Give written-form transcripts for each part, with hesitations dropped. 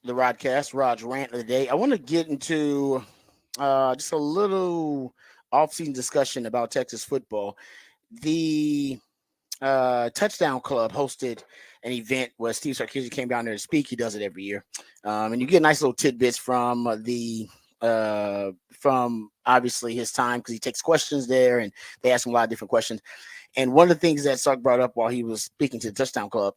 the Rodcast, Rod's rant of the day. I want to get into just a little off-season discussion about Texas football. The Touchdown Club hosted an event where Steve Sarkisian came down there to speak. He does it every year, and you get nice little tidbits from obviously his time because he takes questions there, and they ask him a lot of different questions. And one of the things that Sark brought up while he was speaking to the Touchdown Club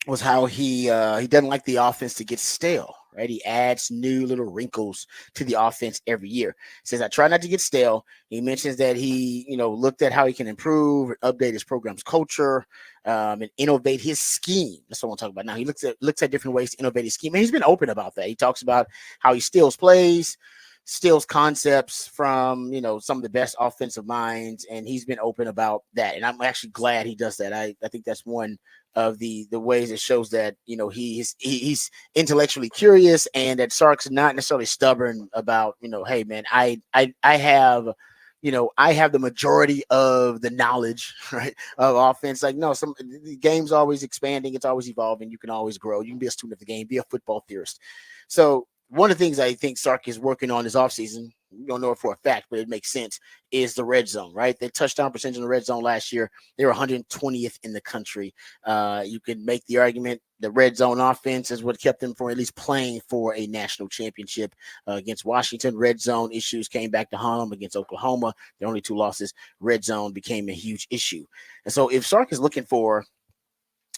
was how he doesn't like the offense to get stale. Right, he adds new little wrinkles to the offense every year. Says I try not to get stale. He mentions that he looked at how he can improve, update his program's culture, and innovate his scheme. That's what I want to talk about now. He looks at different ways to innovate his scheme, and he's been open about that. He talks about how he steals plays, steals concepts from some of the best offensive minds, and he's been open about that. And I'm actually glad he does that. I think that's one of the ways it shows that he's intellectually curious, and that Sark's not necessarily stubborn about hey man, I have I have the majority of the knowledge, right, of offense. Like, no, the game's always expanding, it's always evolving. You can always grow. You can be a student of the game, be a football theorist. So one of the things I think Sark is working on this offseason, we don't know it for a fact, but it makes sense, is the red zone, right? The touchdown percentage in the red zone last year, they were 120th in the country. You could make the argument the red zone offense is what kept them from at least playing for a national championship against Washington. Red zone issues came back to haunt them against Oklahoma. Their only two losses, red zone became a huge issue. And so if Sark is looking for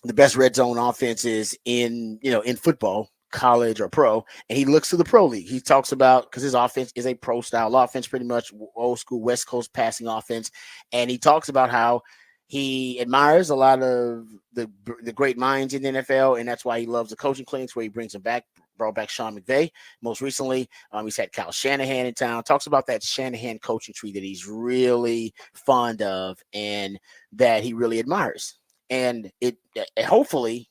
the best red zone offenses in football, college or pro, and he looks to the pro league. He talks about, because his offense is a pro style offense, pretty much old school West Coast passing offense, and he talks about how he admires a lot of the great minds in the NFL, and that's why he loves the coaching clinics where he brings them back. Brought back Sean McVay most recently. He's had Kyle Shanahan in town. Talks about that Shanahan coaching tree that he's really fond of and that he really admires. And it hopefully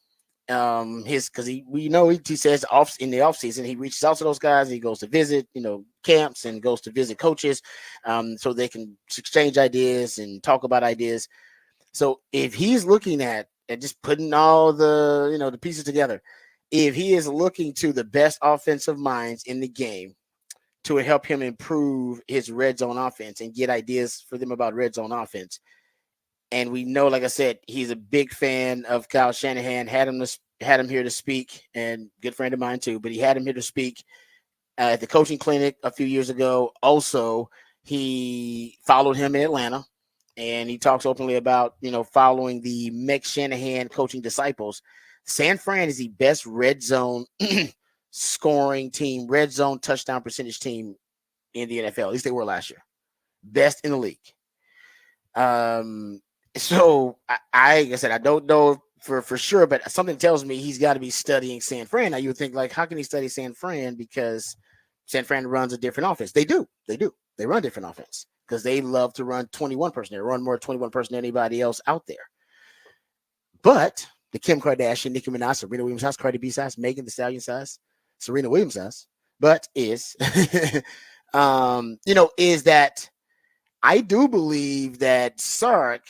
his, because he says off in the off season he reaches out to those guys, and he goes to visit camps and goes to visit coaches, so they can exchange ideas and talk about ideas. So if he's looking at and just putting all the pieces together, if he is looking to the best offensive minds in the game to help him improve his red zone offense and get ideas for them about red zone offense, and we know, like I said, he's a big fan of Kyle Shanahan. Had him here to speak, and good friend of mine too. But he had him here to speak at the coaching clinic a few years ago. Also, he followed him in Atlanta, and he talks openly about following the Mike Shanahan coaching disciples. San Fran is the best red zone scoring team, red zone touchdown percentage team in the NFL. At least they were last year, best in the league. So like I said, I don't know for sure, but something tells me he's got to be studying San Fran. Now you would think, like, how can he study San Fran? Because San Fran runs a different offense. They do. They run different offense because they love to run 21 person. They run more 21 person than anybody else out there. But the Kim Kardashian, Nicki Minaj, Serena Williams size, Cardi B size, Megan Thee Stallion size, Serena Williams size, but is is that I do believe that Sark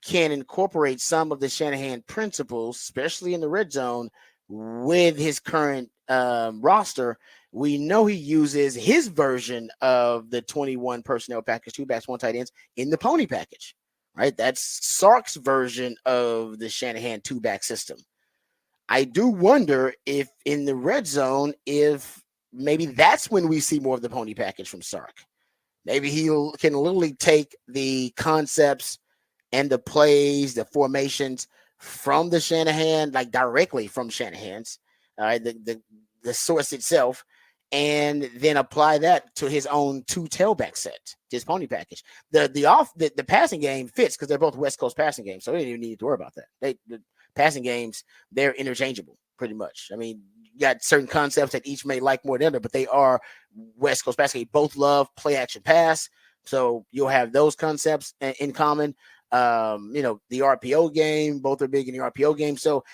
can incorporate some of the Shanahan principles, especially in the red zone, with his current roster. We know he uses his version of the 21 personnel package, two backs, one tight ends, in the pony package, right? That's Sark's version of the Shanahan two-back system. I do wonder if in the red zone, if maybe that's when we see more of the pony package from Sark. Maybe he can literally take the concepts and the plays, the formations from the Shanahan, like directly from Shanahan's, the source itself, and then apply that to his own two tailback set, his pony package. The passing game fits because they're both West Coast passing games, so they didn't even need to worry about that. The passing games, they're interchangeable pretty much. I mean, you got certain concepts that each may like more than other, but they are West Coast passing game. Both love play action pass, so you'll have those concepts in common. The RPO game, both are big in the RPO game. So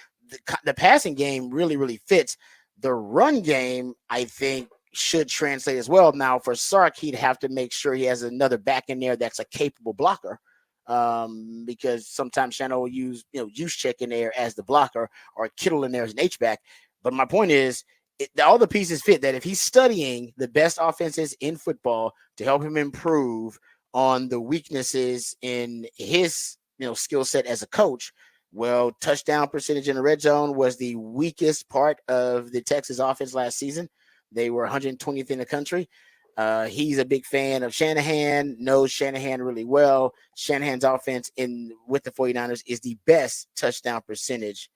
the passing game really, really fits. The run game, I think, should translate as well. Now, for Sark, he'd have to make sure he has another back in there that's a capable blocker, because sometimes Shannon will use Juice Check in there as the blocker or Kittle in there as an H-back. But my point is, all the pieces fit that if he's studying the best offenses in football to help him improve on the weaknesses in his skill set as a coach, well, touchdown percentage in the red zone was the weakest part of the Texas offense last season. They were 120th in the country. He's a big fan of Shanahan, knows Shanahan really well. Shanahan's offense with the 49ers is the best touchdown percentage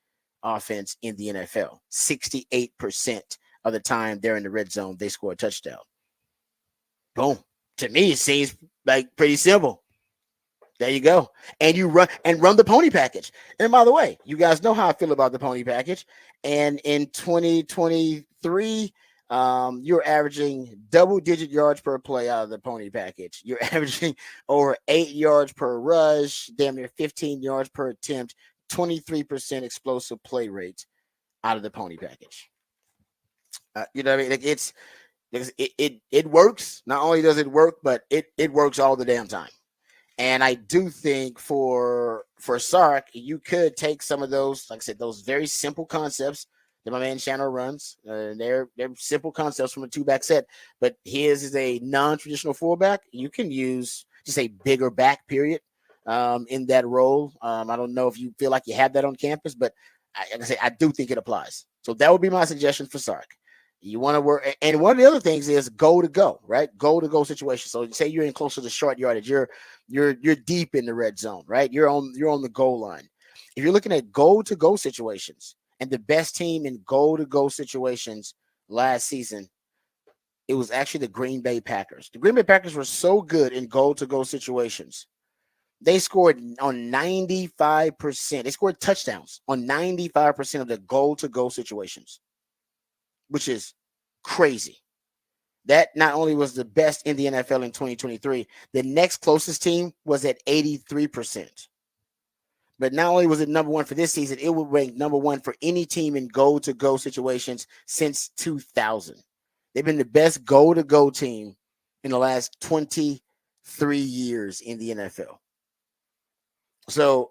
offense in the NFL. 68% of the time they're in the red zone, they score a touchdown. Boom. To me, it seems like pretty simple. There you go. And you run the pony package. And by the way, you guys know how I feel about the pony package. And in 2023, you're averaging double-digit yards per play out of the pony package. You're averaging over 8 yards per rush, damn near 15 yards per attempt, 23% explosive play rate out of the pony package. You know what I mean? Like it works. Not only does it work, but it works all the damn time. And I do think for Sark, you could take some of those, like I said, those very simple concepts that my man Shannon runs. They're simple concepts from a two-back set, but his is a non-traditional fullback. You can use just a bigger back period in that role. I don't know if you feel like you have that on campus, but like I say, I do think it applies. So that would be my suggestion for Sark. You want to work, and one of the other things is go to go, right? Go to go situation. So say you're in close to the short yardage, you're deep in the red zone, right? You're on the goal line. If you're looking at go to go situations, and the best team in go to go situations last season, it was actually the Green Bay Packers. The Green Bay Packers were so good in go to go situations. They scored on 95%. They scored touchdowns on 95% of the goal to go situations, which is crazy. That not only was the best in the NFL in 2023, the next closest team was at 83%. But not only was it number one for this season, it would rank number one for any team in go-to-go situations since 2000. They've been the best go-to-go team in the last 23 years in the NFL. So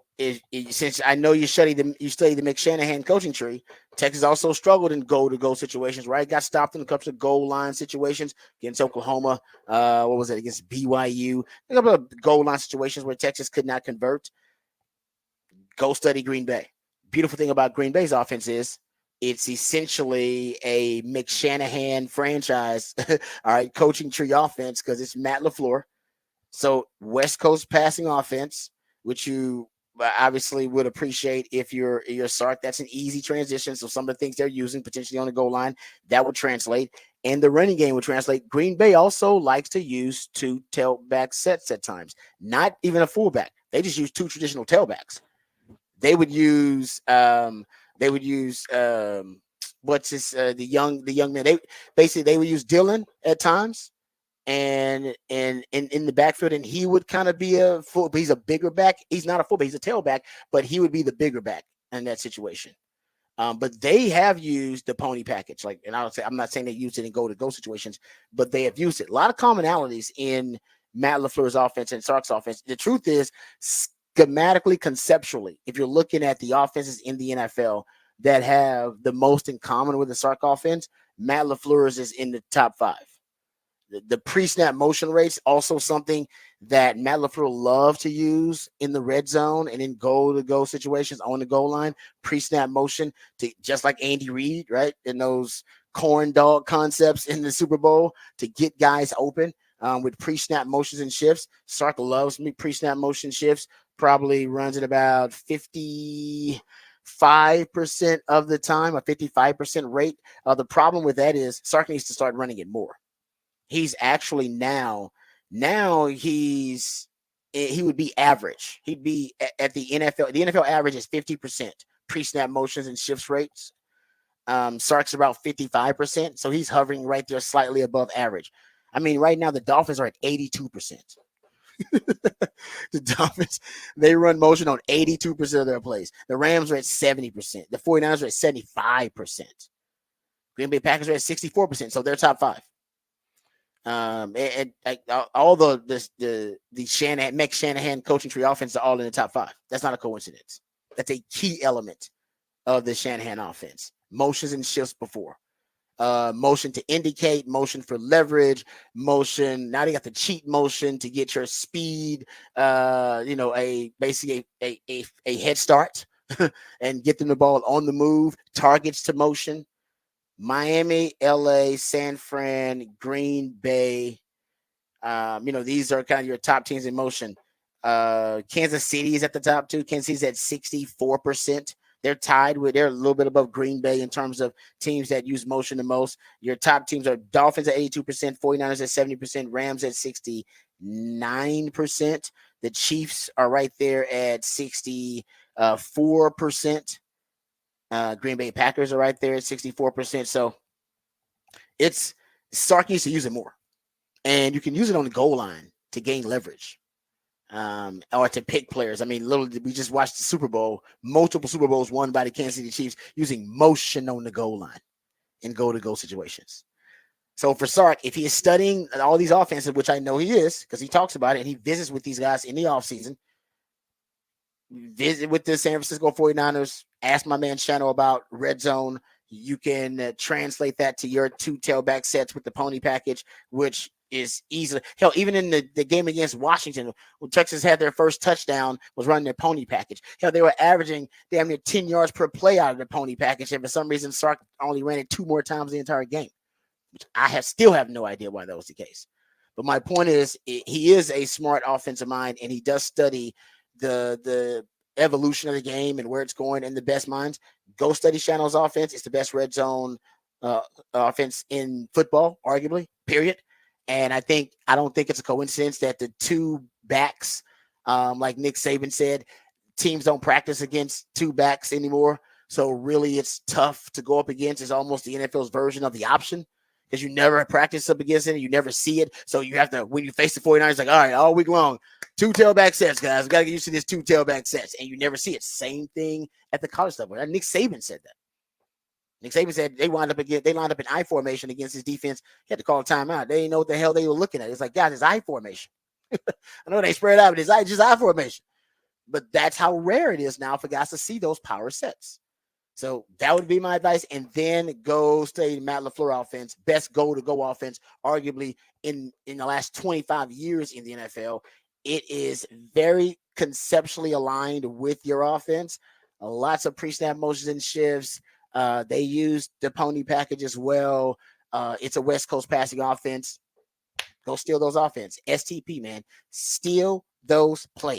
since I know you study the Mick Shanahan coaching tree, Texas also struggled in go-to-go situations, right? Got stopped in a couple of goal line situations against Oklahoma. What was it? Against BYU. A couple of goal line situations where Texas could not convert. Go study Green Bay. Beautiful thing about Green Bay's offense is it's essentially a Mick Shanahan franchise, all right, coaching tree offense because it's Matt LaFleur. So West Coast passing offense, which you obviously would appreciate if you're Sark. That's an easy transition. So some of the things they're using potentially on the goal line, that would translate. And the running game would translate. Green Bay also likes to use two tailback sets at times, not even a fullback. They just use two traditional tailbacks. They would use what's his the young man. They would use Dylan at times and in the backfield, and he would kind of be a full. He's a bigger back. He's not a fullback. He's a tailback, but he would be the bigger back in that situation. But they have used the pony package, and I'm not saying they use it in go-to-go situations, but they have used it. A lot of commonalities in Matt LaFleur's offense and Sark's offense. The truth is, schematically, conceptually, if you're looking at the offenses in the NFL that have the most in common with the Sark offense, Matt LaFleur's is in the top 5. The pre-snap motion rates, also something that Matt LaFleur loved to use in the red zone and in go-to-go situations on the goal line. Pre-snap motion, to just like Andy Reid, right, in those corn dog concepts in the Super Bowl to get guys open with pre-snap motions and shifts. Sark loves me pre-snap motion shifts. Probably runs at about 55% of the time, a 55% rate. The problem with that is Sark needs to start running it more. He's actually now he would be average. He'd be at the NFL. The NFL average is 50% pre-snap motions and shifts rates. Sark's about 55%, so he's hovering right there, slightly above average. I mean, right now the Dolphins are at 82%. The Dolphins, they run motion on 82% of their plays. The Rams are at 70%. The 49ers are at 75%. Green Bay Packers are at 64%, so they're top 5. And all the Mick Shanahan coaching tree offense are all in the top 5. That's not a coincidence. That's a key element of the Shanahan offense. motions and shifts before. Motion to indicate, motion for leverage, motion. Now they got the cheat motion to get your speed, a basically a head start and get them the ball on the move, targets to motion. Miami, LA, San Fran, Green Bay. These are kind of your top teams in motion. Kansas City is at the top too. Kansas City's at 64%. They're a little bit above Green Bay in terms of teams that use motion the most. Your top teams are Dolphins at 82%, 49ers at 70%, Rams at 69%. The Chiefs are right there at 64%. Green Bay Packers are right there at 64%. So it's Sark needs to use it more. And you can use it on the goal line to gain leverage. Or to pick players. I mean, we just watched the Super Bowl, multiple Super Bowls won by the Kansas City Chiefs using motion on the goal line in goal-to-goal situations. So for Sark, if he is studying all these offenses, which I know he is because he talks about it and he visits with these guys in the offseason, visit with the San Francisco 49ers, ask my man Channel about red zone. You can translate that to your two tailback sets with the pony package, which is easily hell. Even in the game against Washington, when Texas had their first touchdown, was running their pony package. Hell, they were averaging damn near 10 yards per play out of the pony package, and for some reason, Sark only ran it 2 more times the entire game, which I still have no idea why that was the case. But my point is, he is a smart offensive mind, and he does study the evolution of the game and where it's going and the best minds. Go study Shannon's offense. It's the best red zone offense in football, arguably, period. And I don't think it's a coincidence that the two backs, like Nick Saban said, teams don't practice against two backs anymore. So really it's tough to go up against. It's almost the NFL's version of the option because you never practice up against it and you never see it. So you have to, when you face the 49ers, like, all right, all week long, 2 tailback sets, guys. We got to get used to this 2 tailback sets. And you never see it. Same thing at the college level. And Nick Saban said that. Nick Saban said they lined up in I formation against his defense. He had to call a timeout. They didn't know what the hell they were looking at. It's like, guys, it's I formation. I know they spread out, but it's just I formation. But that's how rare it is now for guys to see those power sets. So that would be my advice. And then go study Matt LaFleur offense, best goal-to-go offense, arguably in the last 25 years in the NFL. It is very conceptually aligned with your offense. Lots of pre-snap motions and shifts. They use the pony package as well. It's a West Coast passing offense. Go steal those offense. STP, man. Steal those plays.